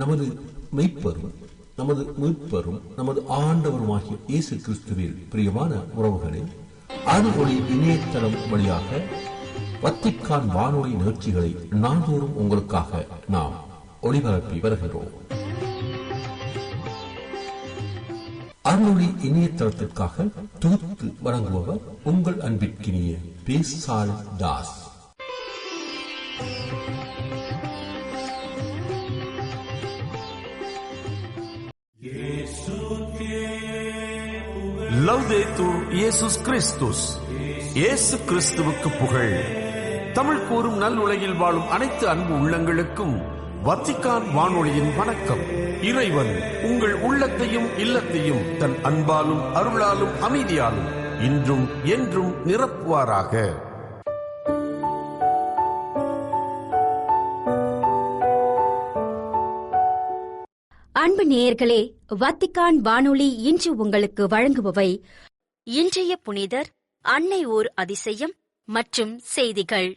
நமது மெய்ப்பரும் நமது மீட்பரும் நமது ஆண்டவருமாகிய இயேசு கிறிஸ்துவில் பிரியமான உறவுகளே, அருள்ஒளி இணையதளம் வழியாக வத்திக்கான் வானொலி நிகழ்ச்சிகளை நாள்தோறும் உங்களுக்காக நாம் ஒளிபரப்பி வருகிறோம். அருள்ஒளி இணையதளத்திற்காக தொகுத்து வழங்குபவர் உங்கள் அன்பிற்கினிய பேசால் தாஸ். லவ்தேத்தூர் இயேசுஸ் கிறிஸ்துஸ். இயேசு கிறிஸ்துவுக்கு புகழ். தமிழ் கூறும் நல் உலகில் வாழும் அனைத்து அன்பு உள்ளங்களுக்கும் வத்திக்கான் வானொலியின் வணக்கம். இறைவன் உங்கள் உள்ளத்தையும் இல்லத்தையும் தன் அன்பாலும் அருளாலும் அமைதியாலும் இன்றும் என்றும் நிரப்புவாராக. அன்பு நேயர்களே, வத்திக்கான் வானொலி இன்று உங்களுக்கு வழங்குபவை இன்றைய புனிதர், அன்னை ஓர் அதிசயம் மற்றும் செய்திகள்.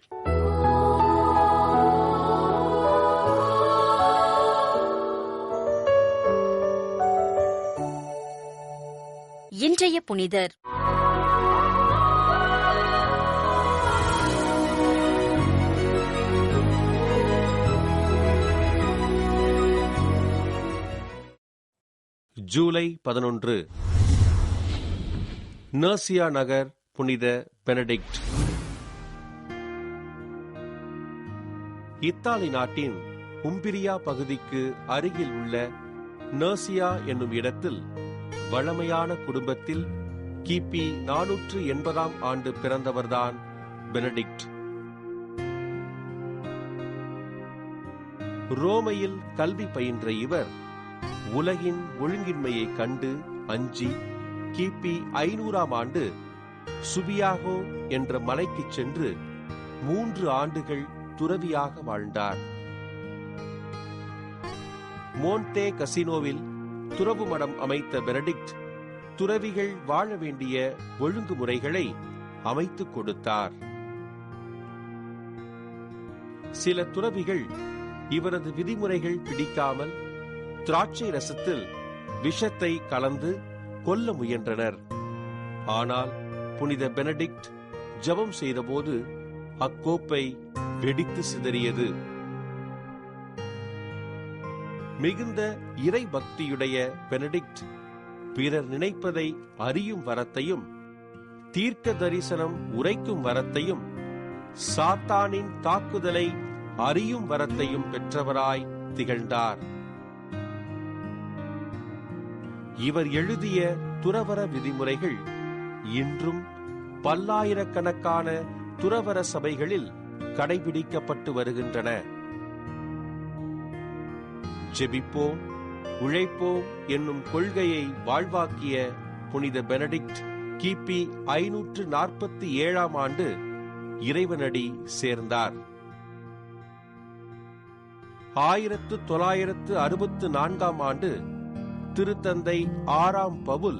இன்றைய புனிதர் ஜூலை 11. நர்சியா நகர் புனித பெனடிக்ட். இத்தாலி நாட்டின் உம்பிரியா பகுதிக்கு அருகில் உள்ள நர்சியா என்னும் இடத்தில் வளமையான குடும்பத்தில் கிபி 480 ஆண்டு பிறந்தவர்தான் பெனடிக்ட். ரோமையில் கல்வி பயின்ற இவர் உலகின் ஒழுங்கின்மையை கண்டு அஞ்சி கிபி 500 ஆண்டு சுபியாகோ என்ற மலைக்கு சென்று 3 ஆண்டுகள் துறவியாக வாழ்ந்தார். மோன்டே கசினோவில் துறவு மடம் அமைத்த பெனடிக்ட் துறவிகள் வாழ வேண்டிய ஒழுங்குமுறைகளை அமைத்துக் கொடுத்தார். சில துறவிகள் இவரது விதிமுறைகள் பிடிக்காமல் திராட்சை ரசத்தில் விஷத்தை கலந்து கொல்ல முயன்றனர். ஆனால் புனித பெனடிக்ட் ஜெபம் செய்தபோது அக்கோப்பை வெடித்து சிதறியது. மிகுந்த இறை பக்தியுடைய பெனடிக்ட் பிறர் நினைப்பதை அறியும் வரத்தையும் தீர்க்க தரிசனம் உரைக்கும் வரத்தையும் சாத்தானின் தாக்குதலை அறியும் வரத்தையும் பெற்றவராய் திகழ்ந்தார். இவர் எழுதிய துறவற விதிமுறைகள் இன்றும் பல்லாயிரக்கணக்கான துறவற சபைகளில் கடைபிடிக்கப்பட்டு வருகின்றன. ஜெபிப்போம், உழைப்போம் என்னும் கொள்கையை வாழ்வாக்கிய புனித பெனடிக்ட் கிபி 547 ஆண்டு இறைவனடி சேர்ந்தார். 1964 ஆண்டு திருத்தந்தை 6ஆம் பவுல்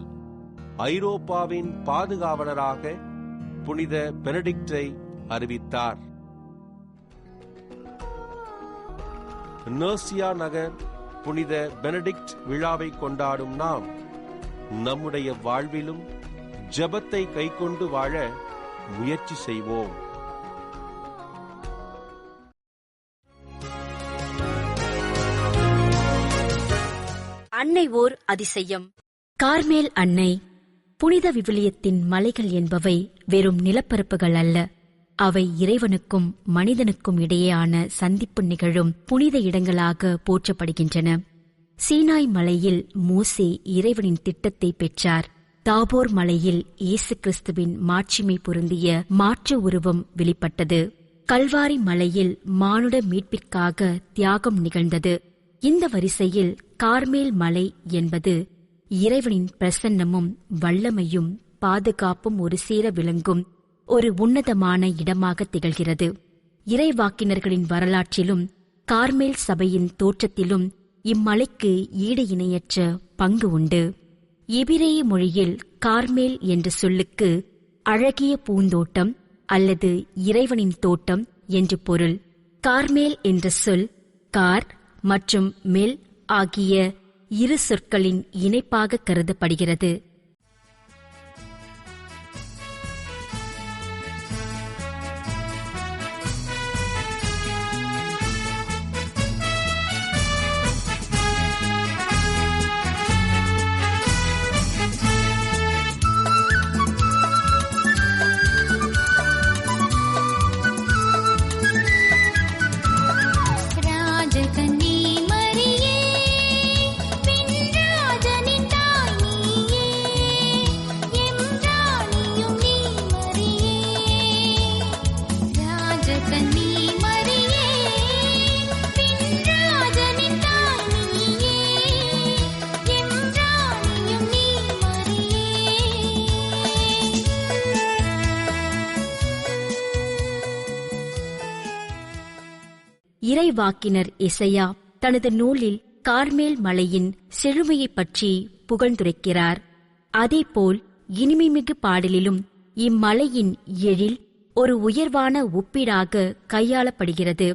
ஐரோப்பாவின் பாதுகாவலராக புனித பெனடிக்டை அறிவித்தார். நர்சியா நகர் புனித பெனடிக்ட் விழாவை கொண்டாடும் நாம் நம்முடைய வாழ்விலும் ஜெபத்தை கைக்கொண்டு வாழ முயற்சி செய்வோம். அன்னை ஓர் அதிசயம். கார்மேல் அன்னை. புனித விவிலியத்தின் மலைகள் என்பவை வெறும் நிலப்பரப்புகள் அல்ல. அவை இறைவனுக்கும் மனிதனுக்கும் இடையேயான சந்திப்பு நிகழும் புனித இடங்களாக போற்றப்படுகின்றன. சீனாய் மலையில் மோசே இறைவனின் திட்டத்தை பெற்றார். தாபோர் மலையில் இயேசு கிறிஸ்துவின் மாட்சிமை பொருந்திய மாற்று உருவம் வெளிப்பட்டது. கல்வாரி மலையில் மானுட மீட்பிற்காக தியாகம் நிகழ்ந்தது. இந்த வரிசையில் கார்மேல் மலை என்பது இறைவனின் பிரசன்னமும் வல்லமையும் பாதுகாப்பும் ஒரு சேர விளங்கும் ஒரு உன்னதமான இடமாக திகழ்கிறது. இறைவாக்கினர்களின் வரலாற்றிலும் கார்மேல் சபையின் தோற்றத்திலும் இம்மலைக்கு ஈடு இணையற்ற பங்கு உண்டு. எபிரேய மொழியில் கார்மேல் என்ற சொல்லுக்கு அழகிய பூந்தோட்டம் அல்லது இறைவனின் தோட்டம் என்று பொருள். கார்மேல் என்ற சொல் கார் மற்றும் மெல் ஆகிய இரு சொற்களின் இணைப்பாக கருதப்படுகிறது. இறைவாக்கினர் எசையா தனது நூலில் கார்மேல் மலையின் செழுமையைப் பற்றி புகழ்ந்துரைக்கிறார். அதேபோல் இனிமைமிகு பாடலிலும் இம்மலையின் எழில் ஒரு உயர்வான ஒப்பீடாக கையாளப்படுகிறது.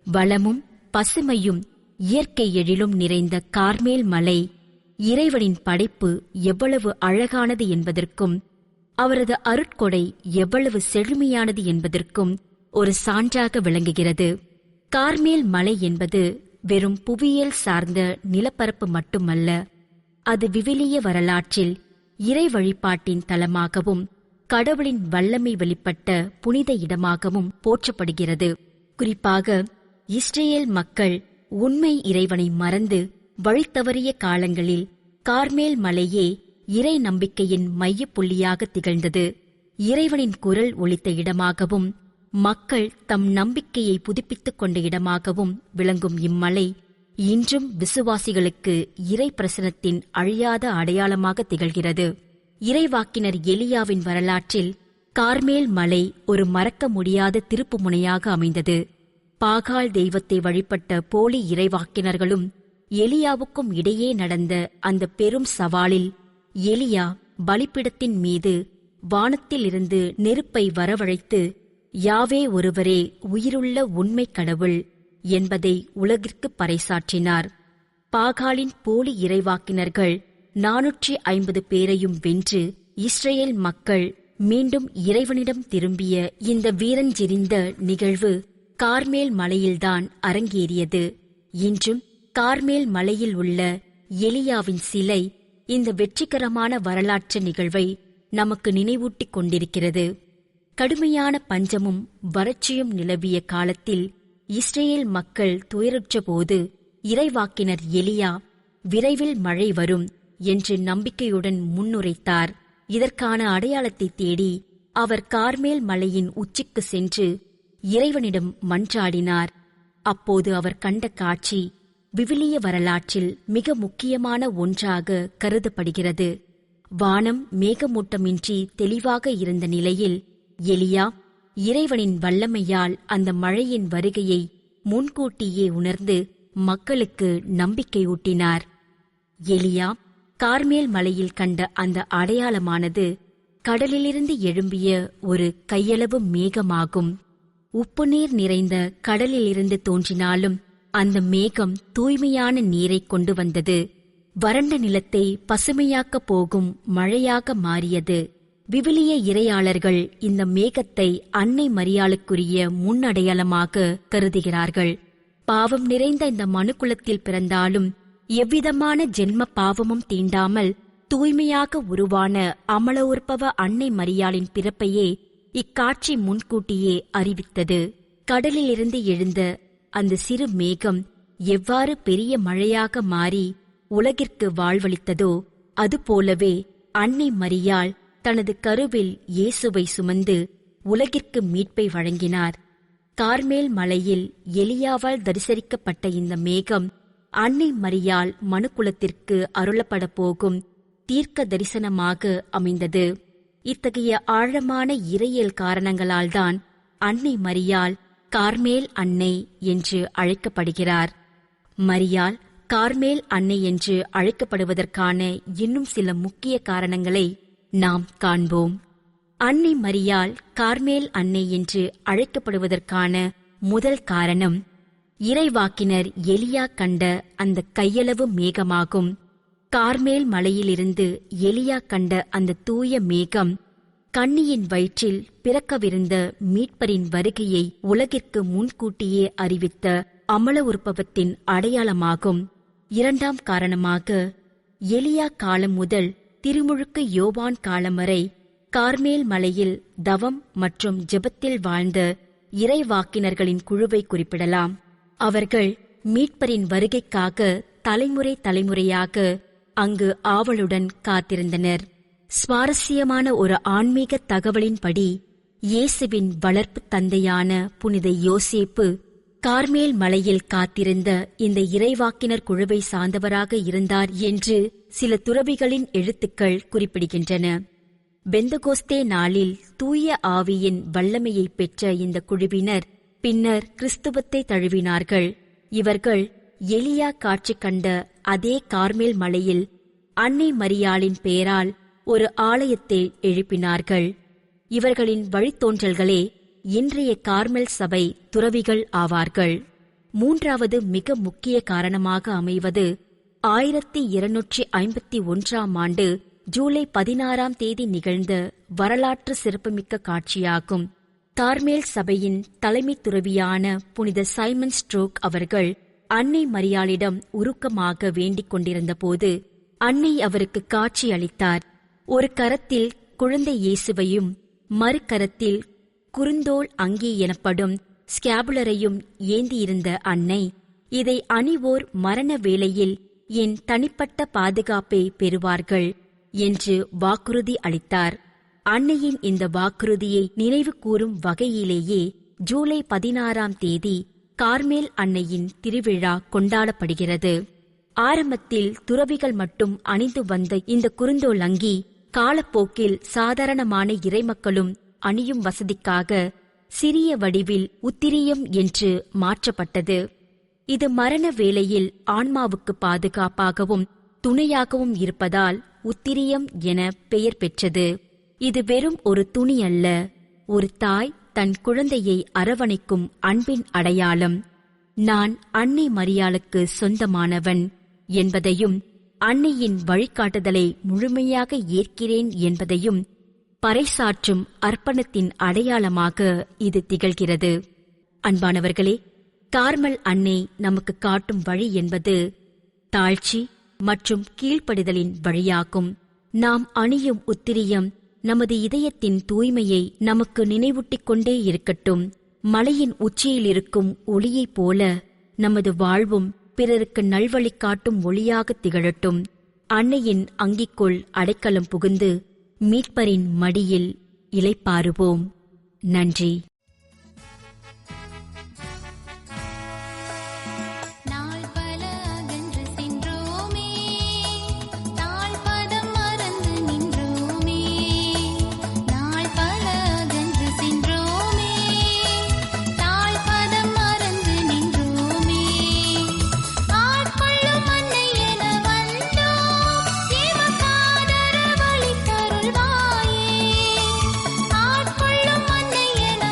வளமும் பசுமையும் இயற்கை எழிலும் நிறைந்த கார்மேல் மலை இறைவனின் படைப்பு எவ்வளவு அழகானது என்பதற்கும் அவரது அருட்கொடை எவ்வளவு செழுமையானது என்பதற்கும் ஒரு சான்றாக விளங்குகிறது. கார்மேல் மலை என்பது வெறும் புவியியல் சார்ந்த நிலப்பரப்பு மட்டுமல்ல, அது விவிலிய வரலாற்றில் இறை வழிபாட்டின் தலமாகவும் கடவுளின் வல்லமை வெளிப்பட்ட புனித இடமாகவும் போற்றப்படுகிறது. குறிப்பாக இஸ்ரேல் மக்கள் உண்மை இறைவனை மறந்து வழித்தவறிய காலங்களில் கார்மேல் மலையே இறை நம்பிக்கையின் மையப்புள்ளியாக திகழ்ந்தது. இறைவனின் குரல் ஒலித்த இடமாகவும் மக்கள் தம் நம்பிக்கையை புதுப்பித்துக் கொண்ட இடமாகவும் விளங்கும் இம்மலை இன்றும் விசுவாசிகளுக்கு இறை பிரசனத்தின் அழியாத அடையாளமாக திகழ்கிறது. இறைவாக்கினர் எலியாவின் வரலாற்றில் கார்மேல் மலை ஒரு மறக்க முடியாத திருப்பு முனையாக அமைந்தது. பாகால் தெய்வத்தை வழிபட்ட போலி இறைவாக்கினர்களும் எலியாவுக்கும் இடையே நடந்த அந்த பெரும் சவாலில் எலியா பலிபீடத்தின் மீது வானத்திலிருந்து நெருப்பை வரவழைத்து யாவே ஒருவரே உயிருள்ள உண்மை கடவுள் என்பதை உலகிற்கு பறைசாற்றினார். பாகாலின் போலி இறைவாக்கினர்கள் 450 பேரையும் வென்று இஸ்ரேல் மக்கள் மீண்டும் இறைவனிடம் திரும்பிய இந்த வீரஞ்செறிந்த நிகழ்வு கார்மேல் மலையில்தான் அரங்கேறியது. இன்றும் கார்மேல் மலையில் உள்ள எலியாவின் சிலை இந்த வெற்றிகரமான வரலாற்று நிகழ்வை நமக்கு நினைவூட்டிக் கொண்டிருக்கிறது. கடுமையான பஞ்சமும் வறட்சியும் நிலவிய காலத்தில் இஸ்ரேல் மக்கள் துயருற்றபோது இறைவாக்கினர் எலியா விரைவில் மழை வரும் என்று நம்பிக்கையுடன் முன்னுரைத்தார். இதற்கான அடையாளத்தை தேடி அவர் கார்மேல் மலையின் உச்சிக்கு சென்று இறைவனிடம் மன்றாடினார். அப்போது அவர் கண்ட காட்சி விவிலிய வரலாற்றில் மிக முக்கியமான ஒன்றாக கருதப்படுகிறது. வானம் மேகமூட்டமின்றி தெளிவாக இருந்த நிலையில் எலியா இறைவனின் வல்லமையால் அந்த மழையின் வருகையை முன்கூட்டியே உணர்ந்து மக்களுக்கு நம்பிக்கையூட்டினார். எலியா கார்மேல் மலையில் கண்ட அந்த அடையாளமானது கடலிலிருந்து எழும்பிய ஒரு கையளவு மேகமாகும். உப்பு நீர் நிறைந்த கடலிலிருந்து தோன்றினாலும் அந்த மேகம் தூய்மையான நீரை கொண்டு வந்தது. வறண்ட நிலத்தை பசுமையாக்கப் போகும் மழையாக மாறியது. விவிலிய இறையாளர்கள் இந்த மேகத்தை அன்னை மரியாளுக்குரிய முன்னடையாளமாக கருதுகிறார்கள். பாவம் நிறைந்த இந்த மனுக்குலத்தில் பிறந்தாலும் எவ்விதமான ஜென்ம பாவமும் தீண்டாமல் தூய்மையாக உருவான அமலோற்பவ அன்னை மரியாளின் பிறப்பையே இக்காட்சி முன்கூட்டியே அறிவித்தது. கடலிலிருந்து எழுந்த அந்த சிறு மேகம் எவ்வாறு பெரிய மழையாக மாறி உலகிற்கு வாழ்வளித்ததோ அதுபோலவே அன்னை மரியாள் தனது கருவில் இயேசுவை சுமந்து உலகிற்கு மீட்பை வழங்கினார். கார்மேல் மலையில் எலியாவால் தரிசரிக்கப்பட்ட இந்த மேகம் அன்னை மரியாள் மனுக்குலத்திற்கு அருளப்பட போகும் தீர்க்க தரிசனமாக அமைந்தது. இத்தகைய ஆழமான இறையியல் காரணங்களால்தான் அன்னை மரியாள் கார்மேல் அன்னை என்று அழைக்கப்படுகிறார். மரியாள் கார்மேல் அன்னை என்று அழைக்கப்படுவதற்கான இன்னும் சில முக்கிய காரணங்களை நாம் காண்போம். அன்னை மரியாள் கார்மேல் அன்னை என்று அழைக்கப்படுவதற்கான முதல் காரணம் இறைவாக்கினர் எலியா கண்ட அந்த கையளவு மேகமாகும். கார்மேல் மலையிலிருந்து எலியா கண்ட அந்த தூய மேகம் கன்னியின் வயிற்றில் பிறக்கவிருந்த மீட்பரின் வருகையை உலகிற்கு முன்கூட்டியே அறிவித்த அமல உற்பவத்தின் அடையாளமாகும். இரண்டாம் காரணமாக எலியா காலம் முதல் திருமுழுக்கு யோவான் காலம் வரை கார்மேல் மலையில் தவம் மற்றும் ஜெபத்தில் வாழ்ந்த இறைவாக்கினர்களின் குழுவை குறிப்பிடலாம். அவர்கள் மீட்பரின் வருகைக்காக தலைமுறை தலைமுறையாக அங்கு ஆவலுடன் காத்திருந்தனர். சுவாரஸ்யமான ஒரு ஆன்மீக தகவலின்படி இயேசுவின் வளர்ப்பு தந்தையான புனித யோசேப்பு கார்மேல் மலையில் காத்திருந்த இந்த இறைவாக்கினர் குழுவை சார்ந்தவராக இருந்தார் என்று சில துறவிகளின் எழுத்துக்கள் குறிப்பிடுகின்றன. பெந்தகோஸ்தே நாளில் தூய ஆவியின் வல்லமையை பெற்ற இந்த குழுவினர் பின்னர் கிறிஸ்துவத்தை தழுவினார்கள். இவர்கள் எலியா காட்சி கண்ட அதே கார்மேல் மலையில் அன்னை மரியாளின் பெயரால் ஒரு ஆலயத்தை எழுப்பினார்கள். இவர்களின் வழித்தோன்றல்களே இன்றைய கார்மெல் சபை துறவிகள் ஆவார்கள். மூன்றாவது மிக முக்கிய காரணமாக அமைவது 1251 ஜூலை 16 நிகழ்ந்த வரலாற்று சிறப்புமிக்க காட்சியாகும். கார்மேல் சபையின் தலைமை துறவியான புனித சைமன் ஸ்ட்ரோக் அவர்கள் அன்னை மரியாளிடம் உருக்கமாக வேண்டிக் கொண்டிருந்த போது அன்னை அவருக்கு காட்சி அளித்தார். ஒரு கரத்தில் குழந்தை இயேசுவையும் மறுகரத்தில் குறுந்தோல் அங்கி எனப்படும் ஸ்கேபுலரையும் ஏந்தியிருந்த அன்னை, இதை அணிவோர் மரண வேளையில் என் தனிப்பட்ட பாதுகாப்பை பெறுவார்கள் என்று வாக்குறுதி அளித்தார். அன்னையின் இந்த வாக்குறுதியை நினைவு கூறும் வகையிலேயே ஜூலை 16 கார்மேல் அன்னையின் திருவிழா கொண்டாடப்படுகிறது. ஆரம்பத்தில் துறவிகள் மட்டும் அணிந்து வந்த இந்த குறுந்தோல் அங்கி காலப்போக்கில் சாதாரணமான இறைமக்களும் அணியும் வசதிக்காக சிறிய வடிவில் உத்திரியம் என்று மாற்றப்பட்டது. இது மரண வேளையில் ஆன்மாவுக்கு பாதுகாப்பாகவும் துணையாகவும் இருப்பதால் உத்திரியம் என பெயர் பெற்றது. இது வெறும் ஒரு துணி அல்ல, ஒரு தாய் தன் குழந்தையை அரவணைக்கும் அன்பின் அடையாளம். நான் அன்னை மரியாளுக்கு சொந்தமானவன் என்பதையும் அன்னையின் வழிகாட்டுதலை முழுமையாக ஏற்கிறேன் என்பதையும் பறைசாற்றும் அர்ப்பணத்தின் அடையாளமாக இது திகழ்கிறது. அன்பானவர்களே, கார்மல் அன்னை நமக்கு காட்டும் வழி என்பது தாழ்ச்சி மற்றும் கீழ்ப்படிதலின் வழியாகும். நாம் அணியும் உத்திரியம் நமது இதயத்தின் தூய்மையை நமக்கு நினைவூட்டிக் கொண்டே இருக்கட்டும். மலையின் உச்சியில் இருக்கும் ஒளியைப் போல நமது வாழ்வும் பிறருக்கு நல்வழி காட்டும் ஒளியாக திகழட்டும். அன்னையின் அங்கிக்குள் அடைக்கலம் புகுந்து மீட்பரின் மடியில் இளைப்பாறுவோம். நன்றி. ஆட்கொள்ளும் அன்னை என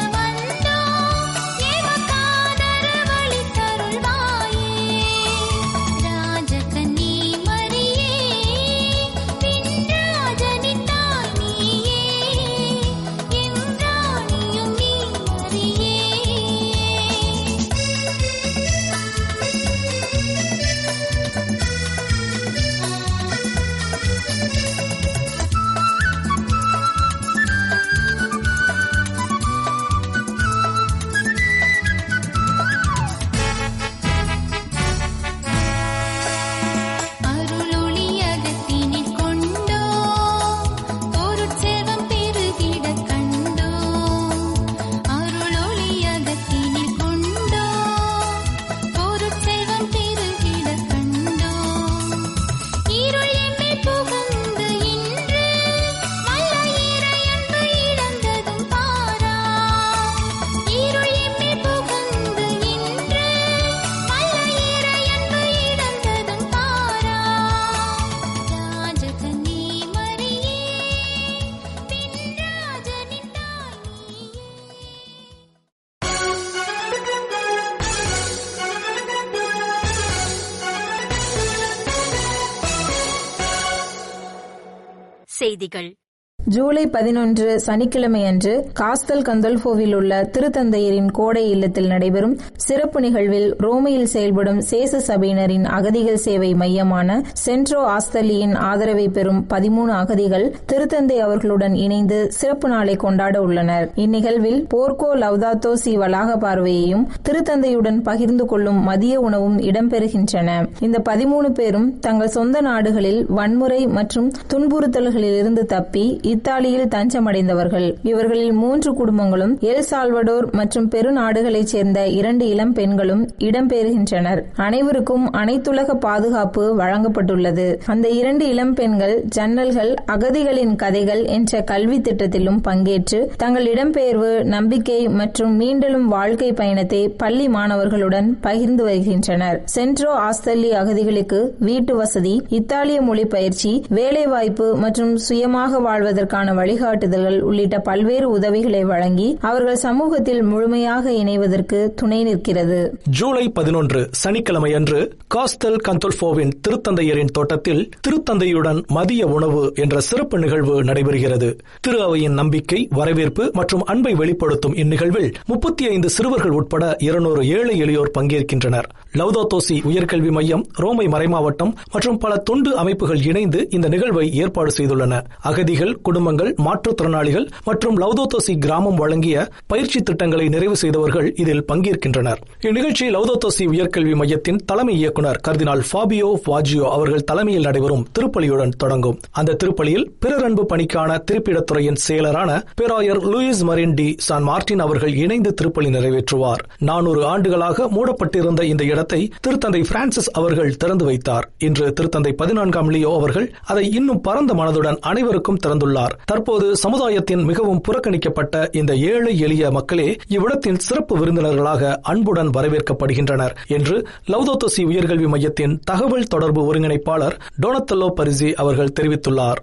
செய்திகள். ஜூலை 11 சனிக்கிழமையன்று காஸ்தல் கந்தோல்ஃபோவில் உள்ள திருத்தந்தையரின் கோடை இல்லத்தில் நடைபெறும் சிறப்பு நிகழ்வில் ரோமையில் செயல்படும் சேச சபையினரின் அகதிகள் சேவை மையமான சென்ட்ரோ ஆஸ்தலியின் ஆதரவை பெறும் 13 அகதிகள் திருத்தந்தை அவர்களுடன் இணைந்து சிறப்பு நாளை கொண்டாட உள்ளனர். இந்நிகழ்வில் போர்க்கோ லவ்தாத்தோ சி வளாக பார்வையையும் திருத்தந்தையுடன் பகிர்ந்து கொள்ளும் மதிய உணவும் இடம்பெறுகின்றன. இந்த 13 பேரும் தங்கள் சொந்த நாடுகளில் வன்முறை மற்றும் துன்புறுத்தல்களிலிருந்து தப்பி இத்தாலியில் தஞ்சமடைந்தவர்கள். இவர்களில் 3 குடும்பங்களும் எல் சால்வடோர் மற்றும் பெரு நாடுகளைச் சேர்ந்த 2 இளம் பெண்களும் இடம்பெறுகின்றனர். அனைவருக்கும் அனைத்துலக பாதுகாப்பு வழங்கப்பட்டுள்ளது. அந்த 2 இளம் பெண்கள் ஜன்னல்கள் அகதிகளின் கதைகள் என்ற கல்வி திட்டத்திலும் பங்கேற்று தங்கள் இடம்பெயர்வு, நம்பிக்கை மற்றும் மீண்டெழும் வாழ்க்கை பயணத்தை பள்ளி மாணவர்களுடன் பகிர்ந்து வருகின்றனர். சென்ட்ரோ ஆஸ்தல்லி அகதிகளுக்கு வீட்டு வசதி, இத்தாலிய மொழி பயிற்சி, வேலைவாய்ப்பு மற்றும் சுயமாக வாழ்வதற்கான வழிகாட்டுதல்கள் உள்ளிட்ட பல்வேறு உதவிகளை வழங்கி அவர்கள் சமூகத்தில் முழுமையாக இணைவதற்கு துணை நிற்கிறது. ஜூலை 11 சனிக்கிழமையன்று காஸ்தல் கந்தோல்ஃபோவின் திருத்தந்தையரின் தோட்டத்தில் திருத்தந்தையுடன் மதிய உணவு என்ற சிறப்பு நிகழ்வு நடைபெறுகிறது. திரு அவையின் நம்பிக்கை, வரவேற்பு மற்றும் அன்பை வெளிப்படுத்தும் இந்நிகழ்வில் 35 சிறுவர்கள் உட்பட 200 ஏழை எளியோர் பங்கேற்கின்றனர். லவ்தாத்தோ சி உயர்கல்வி மையம், ரோமை மறைமாவட்டம் மற்றும் பல தொண்டு அமைப்புகள் இணைந்து இந்த நிகழ்வை ஏற்பாடு செய்துள்ளன. அகதிகள், குடும்பங்கள், மாற்றுத்திறனாளிகள் மற்றும் லவ்தாத்தோ சி கிராமம் வழங்கிய பயிற்சி திட்டங்களை நிறைவு செய்தவர்கள் இதில் பங்கேற்கின்றனர். இந்நிகழ்ச்சி லவ்தாத்தோ சி உயர்கல்வி மையத்தின் தலைமை இயக்குநர் கர்தினால் ஃபாபியோ வாஜியோ அவர்கள் தலைமையில் நடைபெறும் திருப்பலியுடன் தொடங்கும். அந்த திருப்பலியில் பிறரன்பு பணிக்கான திருப்பிடத்துறையின் செயலரான பேராயர் Luis Marin de San Martin அவர்கள் இணைந்து திருப்பலி நிறைவேற்றுவார். 400 ஆண்டுகளாக மூடப்பட்டிருந்த இந்த இடத்தை திருத்தந்தை பிரான்சிஸ் அவர்கள் திறந்து வைத்தார். இன்று திருத்தந்தை 14ஆம் லியோ அவர்கள் அதை இன்னும் பரந்த மனதுடன் அனைவருக்கும் திறந்துள்ளார். தற்போது சமுதாயத்தின் மிகவும் புறக்கணிக்கப்பட்ட இந்த ஏழை எளிய மக்களே இவ்விடத்தின் சிறப்பு விருந்தினர்களாக அன்புடன் வரவேற்கப்படுகின்றனர் என்று லவ்தாத்தோ சி உயர்கல்வி மையத்தின் தகவல் தொடர்பு ஒருங்கிணைப்பாளர் டோனத்தல்லோ பரிசி அவர்கள் தெரிவித்துள்ளார்.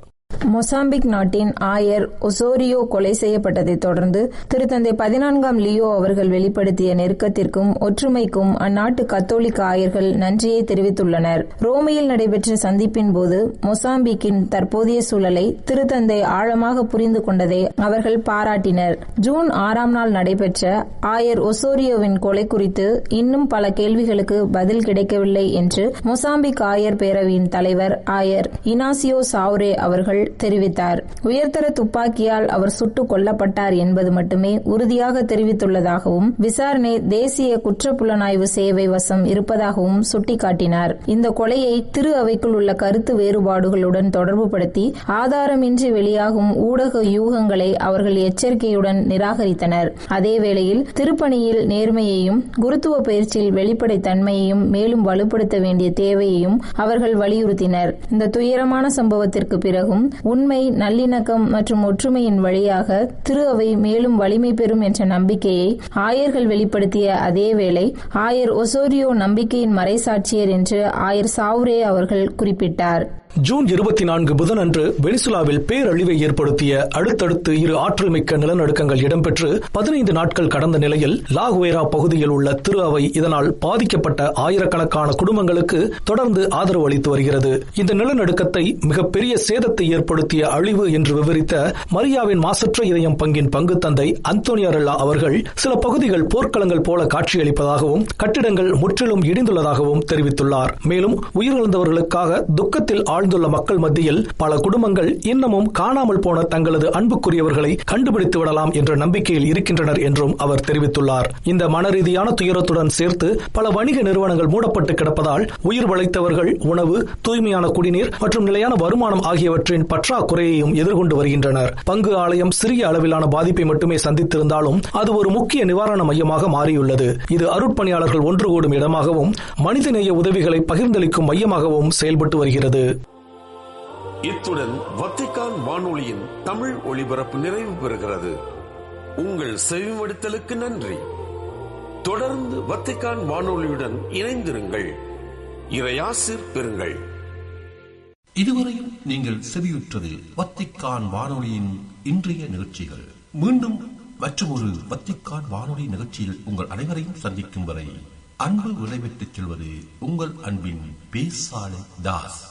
மொசாம்பிக் நாட்டின் ஆயர் ஒசோரியோ கொலை செய்யப்பட்டதை தொடர்ந்து திருத்தந்தை 14ஆம் லியோ அவர்கள் வெளிப்படுத்திய நெருக்கத்திற்கும் ஒற்றுமைக்கும் அந்நாட்டு கத்தோலிக்க ஆயர்கள் நன்றியை தெரிவித்துள்ளனர். ரோமையில் நடைபெற்ற சந்திப்பின் போது மொசாம்பிக்கின் தற்போதைய சூழலை திருத்தந்தை ஆழமாக புரிந்து கொண்டதை அவர்கள் பாராட்டினர். ஜூன் 6ஆம் நாள் நடைபெற்ற ஆயர் ஒசோரியோவின் கொலை குறித்து இன்னும் பல கேள்விகளுக்கு பதில் கிடைக்கவில்லை என்று மொசாம்பிக் ஆயர் பேரவையின் தலைவர் ஆயர் இனாசியோ சாவ்ரே அவர்கள் தெரிவித்தார். உயர்தர துப்பாக்கியால் அவர் சுட்டுக் கொல்லப்பட்டார் என்பது மட்டுமே உறுதியாக தெரிவித்துள்ளதாகவும் விசாரணை தேசிய குற்றப்புலனாய்வு சேவை வசம் இருப்பதாகவும் சுட்டிக்காட்டினார். இந்த கொலையை திரு அவைக்குள் உள்ள கருத்து வேறுபாடுகளுடன் தொடர்புபடுத்தி ஆதாரமின்றி வெளியாகும் ஊடக யூகங்களை அவர்கள் எச்சரிக்கையுடன் நிராகரித்தனர். அதேவேளையில் திருப்பணியில் நேர்மையையும் குருத்துவ பயிற்சியில் வெளிப்படைத்தன்மையையும் மேலும் வலுப்படுத்த வேண்டிய தேவையையும் அவர்கள் வலியுறுத்தினர். இந்த துயரமான சம்பவத்திற்கு பிறகும் உண்மை, நல்லிணக்கம் மற்றும் ஒற்றுமையின் வழியாக திரு அவை மேலும் வலிமை பெறும் என்ற நம்பிக்கையை ஆயர்கள் வெளிப்படுத்திய அதேவேளை ஆயர் ஒசோரியோ நம்பிக்கையின் மறைசாட்சியர் என்று ஆயர் சாவ்ரே அவர்கள் குறிப்பிட்டார். ஜூன் 24 புதனன்று வெனிசுலாவில் பேரழிவை ஏற்படுத்திய அடுத்தடுத்து 2 ஆற்றல் மிக்க நிலநடுக்கங்கள் இடம்பெற்று 15 நாட்கள் கடந்த நிலையில் லாகுவேரா பகுதியில் உள்ள திரு அவை இதனால் பாதிக்கப்பட்ட ஆயிரக்கணக்கான குடும்பங்களுக்கு தொடர்ந்து ஆதரவு அளித்து வருகிறது. இந்த நிலநடுக்கத்தை மிகப்பெரிய சேதத்தை ஏற்படுத்திய அழிவு என்று விவரித்த மரியாவின் மாசற்ற இதயம் பங்கின் பங்கு தந்தை அந்தோனியாரெல்லா அவர்கள் சில பகுதிகள் போர்க்களங்கள் போல காட்சியளிப்பதாகவும் கட்டிடங்கள் முற்றிலும் இடிந்துள்ளதாகவும் தெரிவித்துள்ளார். மேலும் உயிரிழந்தவர்களுக்காக துக்கத்தில் ஆழ்ந்துள்ள மக்கள் மத்தியில் பல குடும்பங்கள் இன்னமும் காணாமல் போன தங்களது அன்புக்குரியவர்களை கண்டுபிடித்து விடலாம் என்ற நம்பிக்கையில் இருக்கின்றனர் என்றும் அவர் தெரிவித்துள்ளார். இந்த மனரீதியான துயரத்துடன் சேர்த்து பல வணிக நிறுவனங்கள் மூடப்பட்டு கிடப்பதால் உயிர் வளைத்தவர்கள் உணவு, தூய்மையான குடிநீர் மற்றும் நிலையான வருமானம் ஆகியவற்றின் பற்றாக்குறையையும் எதிர்கொண்டு வருகின்றனர். பங்கு ஆலயம் சிறிய அளவிலான பாதிப்பை மட்டுமே சந்தித்திருந்தாலும் அது ஒரு முக்கிய நிவாரண மையமாக மாறியுள்ளது. இது அருட்பணியாளர்கள் ஒன்று கூடும் இடமாகவும் மனிதநேய உதவிகளை பகிர்ந்தளிக்கும் மையமாகவும் செயல்பட்டு வருகிறது. இத்துடன் வத்திக்கான் வானொலியின் தமிழ் ஒளிபரப்பு நிறைவு பெறுகிறது. உங்கள் செவிமடுத்தலுக்கு நன்றி. தொடர்ந்து வத்திக்கான் வானொலியுடன் இணைந்திருங்கள். இறையாசிர் பெறுங்கள். இதுவரையும் நீங்கள் செவியுற்றது வத்திக்கான் வானொலியின் இன்றைய நிகழ்ச்சிகள். மீண்டும் மற்றொரு வத்திக்கான் வானொலி நிகழ்ச்சியில் உங்கள் அனைவரையும் சந்திக்கும் வரை அன்பு விடைபெற்றுச் செல்வது உங்கள் அன்பின் பேசாலை தாஸ்.